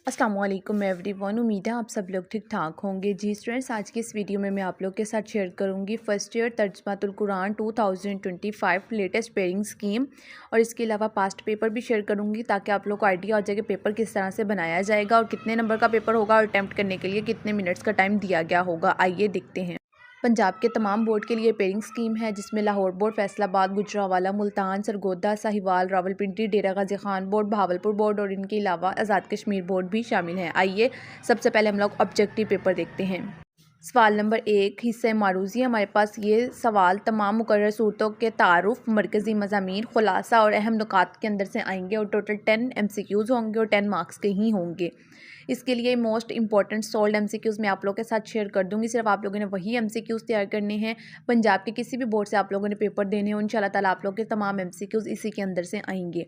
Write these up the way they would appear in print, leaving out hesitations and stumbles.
अस्सलाम वालेकुम एवरीवन। उम्मीद है आप सब लोग ठीक ठाक होंगे। जी स्टूडेंट्स, आज की इस वीडियो में मैं आप लोग के साथ शेयर करूंगी फर्स्ट ईयर तर्जुमातुल कुरान 2025 लेटेस्ट पेयरिंग स्कीम और इसके अलावा पास्ट पेपर भी शेयर करूंगी ताकि आप लोग को आइडिया हो जाए कि पेपर किस तरह से बनाया जाएगा और कितने नंबर का पेपर होगा और अटैम्प्ट करने के लिए कितने मिनट्स का टाइम दिया गया होगा। आइए देखते हैं। पंजाब के तमाम बोर्ड के लिए पेयरिंग स्कीम है जिसमें लाहौर बोर्ड, फैसलाबाद, गुजरांवाला, मुल्तान, सरगोदा, साहिवाल, रावलपिंडी, डेरा गाजी खान बोर्ड, बहावलपुर बोर्ड और इनके अलावा आज़ाद कश्मीर बोर्ड भी शामिल हैं। आइए सबसे पहले हम लोग ऑब्जेक्टिव पेपर देखते हैं। सवाल नंबर 1 हिस्से मारूजी। हमारे पास ये सवाल तमाम मुकर्रर सूरतों के तारुफ, मरकज़ी मज़ामीन, खुलासा और अहम नुकात के अंदर से आएंगे और टोटल 10 MCQs होंगे और 10 मार्क्स के ही होंगे। इसके लिए मोस्ट इंपॉर्टेंट सोल्ड MCQs मैं आप लोगों के साथ शेयर कर दूंगी। सिर्फ आप लोगों ने वही MCQs तैयार करने हैं। पंजाब के किसी भी बोर्ड से आप लोगों ने पेपर देने हैं, इंशाल्लाह ताला आप लोगों के तमाम MCQs इसी के अंदर से आएंगे।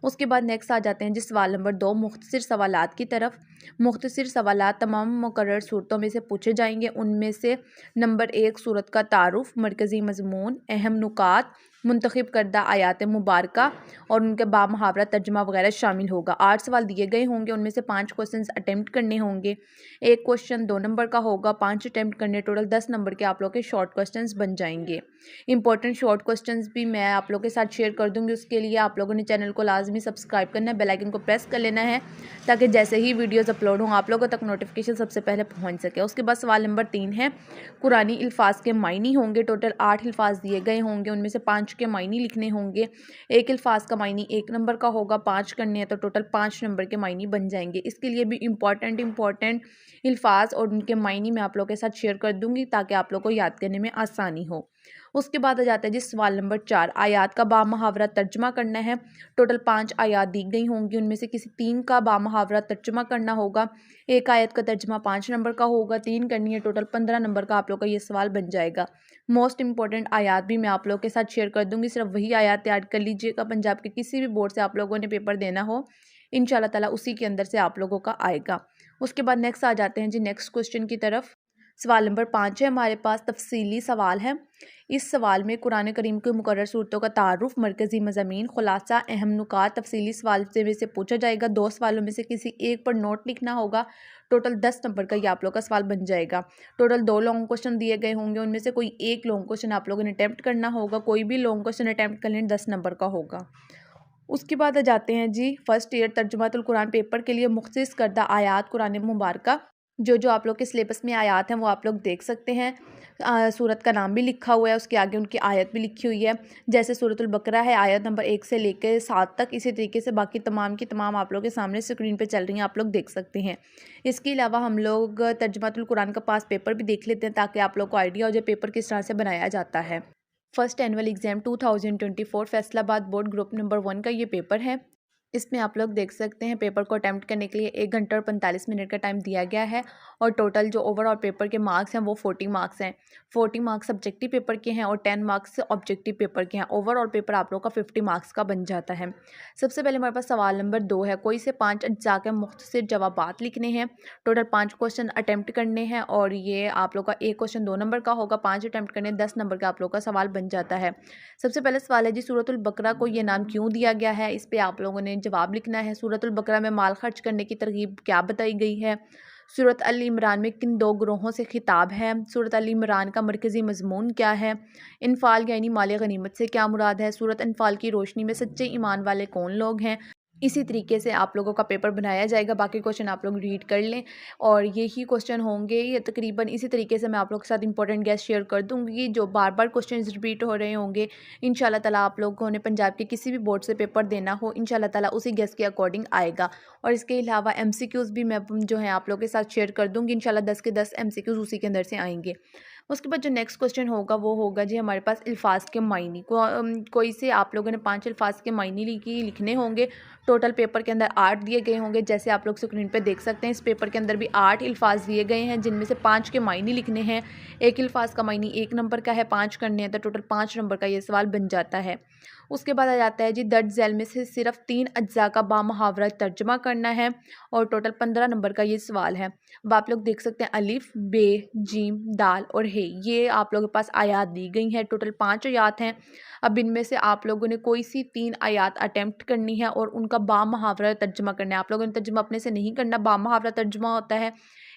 उसके बाद नेक्स्ट आ जाते हैं जी सवाल नंबर 2 मुख्तसर सवालात की तरफ। मुख्तसर सवालात तमाम मुकर्रर सूरतों में से पूछे जाएंगे। उनमें से नंबर 1 सूरत का तारुफ, मरकज़ी मजमून, अहम नुकात, मुंतखब करदा आयात मुबारका और उनके बामुहावरा तर्जुमा वगैरह शामिल होगा। 8 सवाल दिए गए होंगे, उनमें से 5 क्वेश्चन अटैम्प्ट करने होंगे। एक क्वेश्चन 2 नंबर का होगा, 5 अटैम्प्ट करने, टोटल 10 नंबर के आप लोग के शॉर्ट क्वेश्चंस बन जाएंगे। इंपॉर्टेंट शॉर्ट क्वेश्चंस भी मैं आप लोग के साथ शेयर कर दूंगी। उसके लिए आप लोगों ने चैनल को लाजमी सब्सक्राइब करना है, बेल आइकन को प्रेस कर लेना है ताकि जैसे ही वीडियोज़ अपलोड हों आप लोगों तक नोटिफिकेशन सबसे पहले पहुँच सके। उसके बाद सवाल नंबर 3 है कुरानी अल्फाज के मायनी होंगे। टोटल 8 अल्फाज दिए गए होंगे, उनमें से 5 के मायनी लिखने होंगे। एक अल्फाज का मायनी 1 नंबर का होगा, 5 करने हैं तो टोटल 5 नंबर के मायनी बन जाएंगे। इसके लिए भी इंपॉर्टेंट अल्फाज और उनके मायनी मैं आप लोगों के साथ शेयर कर दूंगी ताकि आप लोग को याद करने में आसानी हो। उसके बाद आ जाता है जी सवाल नंबर 4 आयात का बामुहावरा तर्जुमा करना है। टोटल 5 आयात दी गई होंगी, उनमें से किसी 3 का बामुहावरा तर्जुमा करना होगा। एक आयत का तर्जुमा 5 नंबर का होगा, 3 करनी है, टोटल 15 नंबर का आप लोग का ये सवाल बन जाएगा। मोस्ट इंपॉर्टेंट आयात भी मैं आप लोगों के साथ शेयर कर दूंगी। सिर्फ वही आयात याद कर लीजिएगा। पंजाब के किसी भी बोर्ड से आप लोगों ने पेपर देना हो इंशाल्लाह ताला उसी के अंदर से आप लोगों का आएगा। उसके बाद नेक्स्ट आ जाते हैं जी नेक्स्ट क्वेश्चन की तरफ। सवाल नंबर 5 है हमारे पास, तफसीली सवाल है। इस सवाल में कुरान करीम के मुकर्रर सूरतों का तारुफ, मरकज़ी मज़ामीन, खुलासा, अहम नुकात तफसीली सवाल से पूछा जाएगा। 2 सवालों में से किसी एक पर नोट लिखना होगा। टोटल 10 नंबर का ये आप लोग का सवाल बन जाएगा। टोटल 2 लॉन्ग क्वेश्चन दिए गए होंगे, उनमें से कोई एक लॉन्ग क्वेश्चन आप लोगों ने अटैम्प्ट करना होगा। कोई भी लॉन्ग क्वेश्चन अटैम्प्ट कर लें 10 नंबर का होगा। उसके बाद आ जाते हैं जी फर्स्ट ईयर तर्जुमातुल कुरान पेपर के लिए मुख्तस करदा आयात कुरान मुबारका। जो आप लोग के सिलेबस में आयात हैं वो आप लोग देख सकते हैं। सूरत का नाम भी लिखा हुआ है, उसके आगे उनकी आयत भी लिखी हुई है। जैसे सूरतुल बकरा है, आयत नंबर 1 से लेकर 7 तक, इसी तरीके से बाकी तमाम की तमाम आप लोग के सामने स्क्रीन पे चल रही हैं, आप लोग देख सकते हैं। इसके अलावा हम लोग तर्जुमातुल कुरान का पास पेपर भी देख लेते हैं ताकि आप लोग को आइडिया हो जाए पेपर किस तरह से बनाया जाता है। First annual exam 2024 Faisalabad board group number 1 का ये पेपर है। इसमें आप लोग देख सकते हैं पेपर को अटैम्प्ट करने के लिए 1 घंटा और 45 मिनट का टाइम दिया गया है और टोटल जो ओवरऑल पेपर के मार्क्स हैं वो 40 मार्क्स हैं। 40 मार्क्स सब्जेक्टिव पेपर के हैं और 10 मार्क्स ऑब्जेक्टिव पेपर के हैं। ओवरऑल पेपर आप लोग का 50 मार्क्स का बन जाता है। सबसे पहले हमारे पास सवाल नंबर 2 है, कोई से 5 अज्जा के मुख्तसर जवाबात लिखने हैं। टोटल 5 क्वेश्चन अटैम्प्ट करने हैं और ये आप लोग का एक क्वेश्चन 2 नंबर का होगा, 5 अटैम्प्ट करने 10 नंबर का आप लोग का सवाल बन जाता है। सबसे पहले सवाल है जी सूरतुल बकरा को ये नाम क्यों दिया गया है, इस पर आप लोगों ने जवाब लिखना है। सूरतुल बकरा में माल खर्च करने की तरगीब क्या बताई गई है। सूरत अल इमरान में किन 2 ग्रोहों से खिताब है। सूरत अल इमरान का मरकज़ी मजमून क्या है। इनफाल यानी माल गनीमत से क्या मुराद है। सूरत अनफाल की रोशनी में सच्चे ईमान वाले कौन लोग हैं। इसी तरीके से आप लोगों का पेपर बनाया जाएगा। बाकी क्वेश्चन आप लोग रीड कर लें और यही क्वेश्चन होंगे। ये तकरीबन इसी तरीके से मैं आप लोग के साथ इंपॉर्टेंट गेस्ट शेयर कर दूंगी जो बार बार क्वेश्चन रिपीट हो रहे होंगे। इंशाल्लाह ताला आप लोगों ने पंजाब के किसी भी बोर्ड से पेपर देना हो इंशाल्लाह ताला उसी गेस्ट के अकॉर्डिंग आएगा। और इसके अलावा MCQs भी मैं जो है आप लोग के साथ शेयर कर दूँगी। इंशाल्लाह 10 के 10 MCQs उसी के अंदर से आएंगे। उसके बाद जो नेक्स्ट क्वेश्चन होगा वो होगा जी हमारे पास अल्फाज के मायनी कोई से आप लोगों ने 5 अल्फाज के मायनी लिखने होंगे। टोटल पेपर के अंदर 8 दिए गए होंगे, जैसे आप लोग स्क्रीन पे देख सकते हैं। इस पेपर के अंदर भी 8 अल्फाज दिए गए हैं जिनमें से 5 के मायनी लिखने हैं। एक अल्फाज का मायनी 1 नंबर का है, 5 करने हैं तो टोटल 5 नंबर का ये सवाल बन जाता है। उसके बाद आ जाता है जी दर्ज झैल में से सिर्फ 3 अज्जा का बामुहावरा तर्जमा करना है और टोटल 15 नंबर का ये सवाल है। अब आप लोग देख सकते हैं अलिफ, बे, जीम, दाल और हे, ये आप लोगों के पास आयात दी गई हैं। टोटल 5 आयात हैं। अब इनमें से आप लोगों ने कोई सी 3 आयात अटेम्प्ट करनी है और उनका बामुहावरा तर्जमा करना है। आप लोगों ने तर्जमा अपने से नहीं करना, बामुहावरा तर्जमा होता है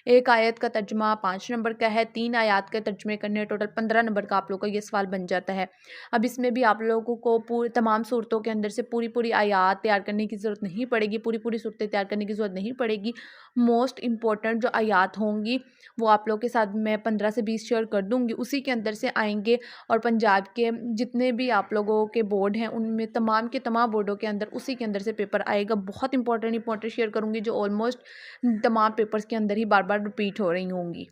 एक आयत का तर्जमा 5 नंबर का है, 3 आयात के तर्जमे करने हैं, टोटल 15 नंबर का आप लोगों का ये सवाल बन जाता है। अब इसमें भी आप लोगों को पूरी तमाम सूरतों के अंदर से पूरी आयात तैयार करने की ज़रूरत नहीं पड़ेगी, पूरी सूरतें तैयार करने की ज़रूरत नहीं पड़ेगी। मोस्ट इंपॉर्टेंट जो आयात होंगी वो आप लोगों के साथ मैं 15 से 20 शेयर कर दूँगी, उसी के अंदर से आएंगे। और पंजाब के जितने भी आप लोगों के बोर्ड हैं उनमें तमाम के तमाम बोर्डों के अंदर उसी के अंदर से पेपर आएगा। बहुत इंपॉर्टेंट शेयर करूँगी जो ऑलमोस्ट तमाम पेपर्स के अंदर ही बार बार रिपीट हो रही होंगी।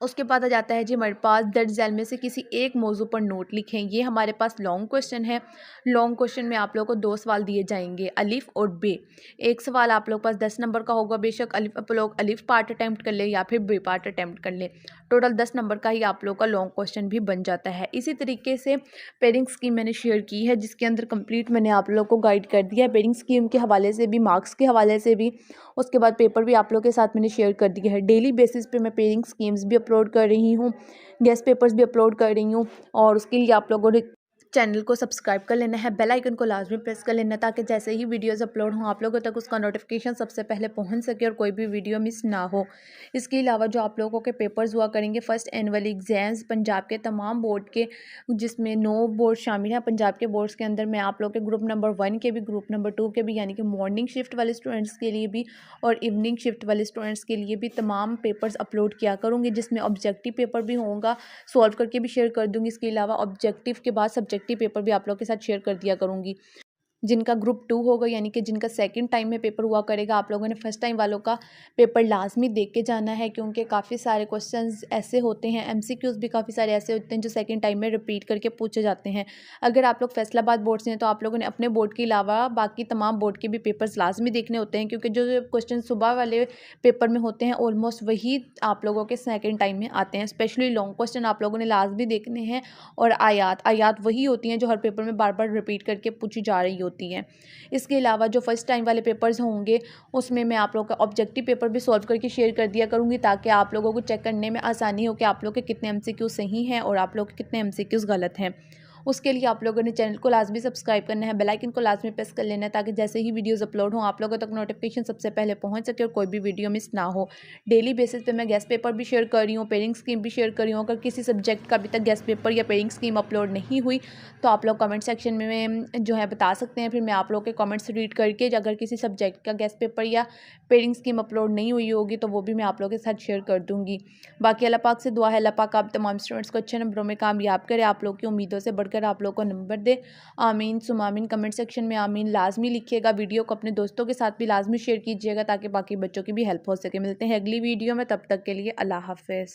उसके बाद आ जाता है जी हमारे पास दर्ज झैल में से किसी एक मौजू पर नोट लिखें। ये हमारे पास लॉन्ग क्वेश्चन है। लॉन्ग क्वेश्चन में आप लोगों को 2 सवाल दिए जाएंगे, अलिफ और बे। एक सवाल आप लोग पास 10 नंबर का होगा, बेशक आप लोग अलिफ पार्ट अटैम्प्ट कर ले या फिर बे पार्ट अटैम्प्ट कर ले। टोटल 10 नंबर का ही आप लोग का लॉन्ग क्वेश्चन भी बन जाता है। इसी तरीके से पेयरिंग स्कीम मैंने शेयर की है जिसके अंदर कंप्लीट मैंने आप लोग को गाइड कर दिया है, पेयरिंग स्कीम के हवाले से भी, मार्क्स के हवाले से भी। उसके बाद पेपर भी आप लोग के साथ मैंने शेयर कर दिया है। डेली बेसिस पे मैं पेयरिंग स्कीम्स भी अपलोड कर रही हूँ, गेस्ट पेपर्स भी अपलोड कर रही हूँ और उसके लिए आप लोगों ने चैनल को सब्सक्राइब कर लेना है, बेल आइकन को लाजमी प्रेस कर लेना है ताकि जैसे ही वीडियोस अपलोड हों आप लोगों तक उसका नोटिफिकेशन सबसे पहले पहुंच सके और कोई भी वीडियो मिस ना हो। इसके अलावा जो आप लोगों के पेपर्स हुआ करेंगे फर्स्ट एनुअल एग्जाम्स पंजाब के तमाम बोर्ड के, जिसमें 9 बोर्ड शामिल हैं पंजाब के बोर्ड्स के अंदर। मैं आप लोग के ग्रुप नंबर 1 के भी, ग्रुप नंबर 2 के भी, यानी कि मॉर्निंग शिफ्ट वाले स्टूडेंट्स के लिए भी और इवनिंग शिफ्ट वाले स्टूडेंट्स के लिए भी तमाम पेपर्स अपलोड किया करूँगी, जिसमें ऑब्जेक्टिव पेपर भी होगा, सॉल्व करके भी शेयर कर दूँगी। इसके अलावा ऑब्जेक्टिव के बाद सब्जेक्टिव पेपर भी आप लोग के साथ शेयर कर दिया करूँगी। जिनका ग्रुप 2 होगा यानी कि जिनका सेकंड टाइम में पेपर हुआ करेगा, आप लोगों ने फर्स्ट टाइम वालों का पेपर लाजमी देख के जाना है, क्योंकि काफ़ी सारे क्वेश्चंस ऐसे होते हैं, एमसीक्यूज़ भी काफ़ी सारे ऐसे होते हैं जो सेकंड टाइम में रिपीट करके पूछे जाते हैं। अगर आप लोग फैसलाबाद बोर्ड से हैं तो आप लोगों ने अपने बोर्ड के अलावा बाकी तमाम बोर्ड के भी पेपर्स लाजमी देखने होते हैं, क्योंकि जो क्वेश्चन सुबह वाले पेपर में होते हैं ऑलमोस्ट वही आप लोगों के सेकेंड टाइम में आते हैं। स्पेशली लॉन्ग क्वेश्चन आप लोगों ने लाजमी देखने हैं और आयात वही होती हैं जो हर पेपर में बार बार रिपीट करके पूछी जा रही होती हैं। इसके अलावा जो फर्स्ट टाइम वाले पेपर्स होंगे उसमें मैं आप लोगों का ऑब्जेक्टिव पेपर भी सॉल्व करके शेयर कर दिया करूँगी, ताकि आप लोगों को चेक करने में आसानी हो कि आप लोग के कितने एमसीक्यू सही हैं और आप लोग के कितने एमसीक्यूज़ गलत हैं। उसके लिए आप लोगों ने चैनल को लाजमी सब्सक्राइब करना है, बेल आइकन को लाजमी प्रेस कर लेना है ताकि जैसे ही वीडियोस अपलोड हों आप लोगों तक नोटिफिकेशन सबसे पहले पहुंच सके और कोई भी वीडियो मिस ना हो। डेली बेसिस पे मैं गेस्ट पेपर भी शेयर कर रही हूँ, पेयरिंग स्कीम भी शेयर कर रही हूँ। अगर किसी सब्जेक्ट का अभी तक गेस्ट पेपर या पेयरिंग स्कीम अपलोड नहीं हुई तो आप लोग कमेंट सेक्शन में जो है बता सकते हैं, फिर मैं आप लोग के कमेंट्स रीड करके अगर किसी सब्जेक्ट का गेस्ट पेपर या पेयरिंग स्कीम अपलोड नहीं हुई होगी तो वो भी मैं आप लोगों के साथ शेयर कर दूँगी। बाकी अल्लाह पाक से दुआ है अल्लाह पाक आप तमाम स्टूडेंट्स को अच्छे नंबरों में कामयाब करे, आप लोग की उम्मीदों से बढ़कर आप लोग को नंबर दे। आमीन सुम आमीन। कमेंट सेक्शन में आमीन लाजमी लिखिएगा। वीडियो को अपने दोस्तों के साथ भी लाजमी शेयर कीजिएगा ताकि बाकी बच्चों की भी हेल्प हो सके। मिलते हैं अगली वीडियो में, तब तक के लिए अल्लाह हाफिज़।